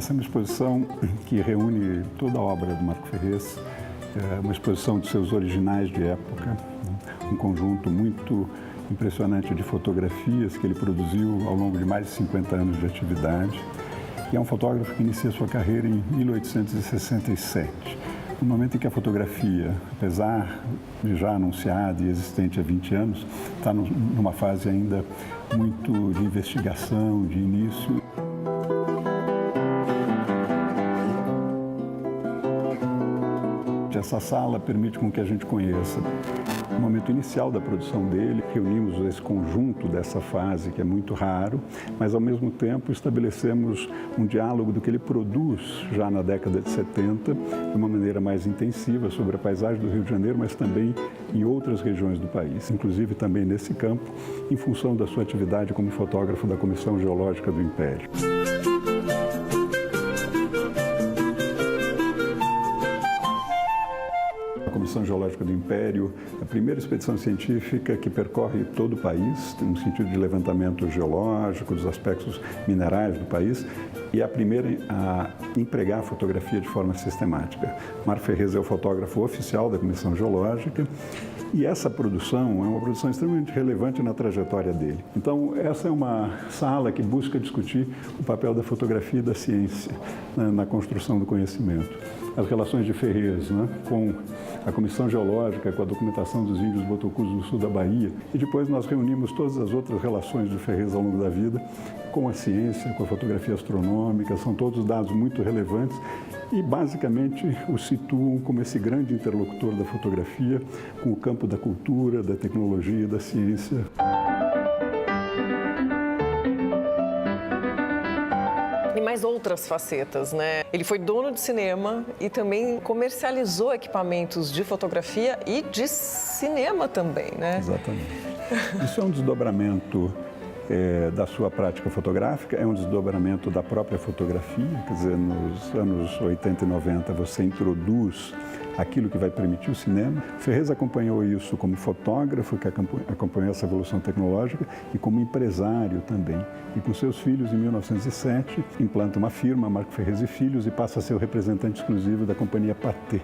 Essa é uma exposição que reúne toda a obra do Marco Ferrez, uma exposição de seus originais de época, um conjunto muito impressionante de fotografias que ele produziu ao longo de mais de 50 anos de atividade. E é um fotógrafo que inicia sua carreira em 1867, no momento em que a fotografia, apesar de já anunciada e existente há 20 anos, está numa fase ainda muito de investigação, de início. Essa sala permite com que a gente conheça o momento inicial da produção dele. Reunimos esse conjunto dessa fase, que é muito raro, mas ao mesmo tempo estabelecemos um diálogo do que ele produz já na década de 70, de uma maneira mais intensiva sobre a paisagem do Rio de Janeiro, mas também em outras regiões do país, inclusive também nesse campo, em função da sua atividade como fotógrafo da Comissão Geológica do Império. A Comissão Geológica do Império, a primeira expedição científica que percorre todo o país, no sentido de levantamento geológico, dos aspectos minerais do país, e a primeira a empregar a fotografia de forma sistemática. Marco Ferrez é o fotógrafo oficial da Comissão Geológica, e essa produção é uma produção extremamente relevante na trajetória dele. Então, essa é uma sala que busca discutir o papel da fotografia e da ciência na construção do conhecimento. As relações de Ferrez, com a Comissão Geológica, com a documentação dos índios botocudos do sul da Bahia, e depois nós reunimos todas as outras relações de Ferrez ao longo da vida com a ciência, com a fotografia astronômica, são todos dados muito relevantes e basicamente o situam como esse grande interlocutor da fotografia com o campo da cultura, da tecnologia e da ciência. E mais outras facetas, né? Ele foi dono de cinema e também comercializou equipamentos de fotografia e de cinema também, né? Exatamente. Isso é um desdobramento da sua prática fotográfica, é um desdobramento da própria fotografia, quer dizer, nos anos 80 e 90 você introduz aquilo que vai permitir o cinema. Ferrez acompanhou isso como fotógrafo, que acompanhou essa evolução tecnológica, e como empresário também. E com seus filhos, em 1907, implanta uma firma, Marco Ferrez e Filhos, e passa a ser o representante exclusivo da companhia Pathé,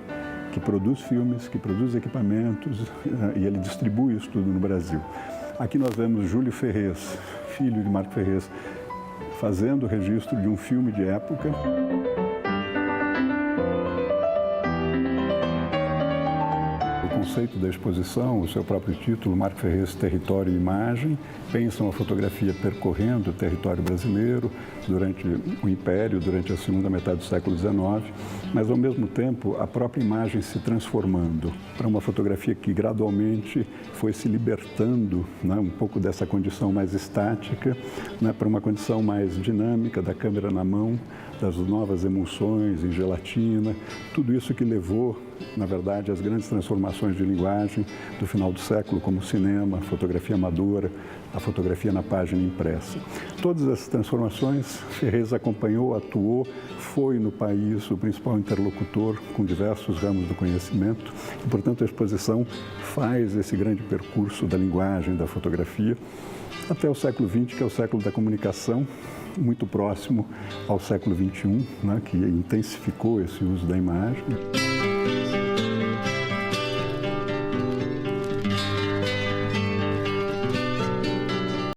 que produz filmes, que produz equipamentos, e ele distribui isso tudo no Brasil. Aqui nós vemos Júlio Ferrez, filho de Marco Ferrez, fazendo o registro de um filme de época. O conceito da exposição, o seu próprio título, Marco Ferrez, Território e Imagem, pensa uma fotografia percorrendo o território brasileiro durante o Império, durante a segunda metade do século XIX, mas ao mesmo tempo a própria imagem se transformando para uma fotografia que gradualmente foi se libertando, um pouco dessa condição mais estática, para uma condição mais dinâmica da câmera na mão, das novas emulsões em gelatina, tudo isso que levou, na verdade, às grandes transformações de linguagem do final do século, como o cinema, a fotografia amadora, a fotografia na página impressa. Todas essas transformações, Ferrez acompanhou, atuou, foi no país o principal interlocutor com diversos ramos do conhecimento e, portanto, a exposição faz esse grande percurso da linguagem, da fotografia, até o século XX, que é o século da comunicação, muito próximo ao século XXI, que intensificou esse uso da imagem.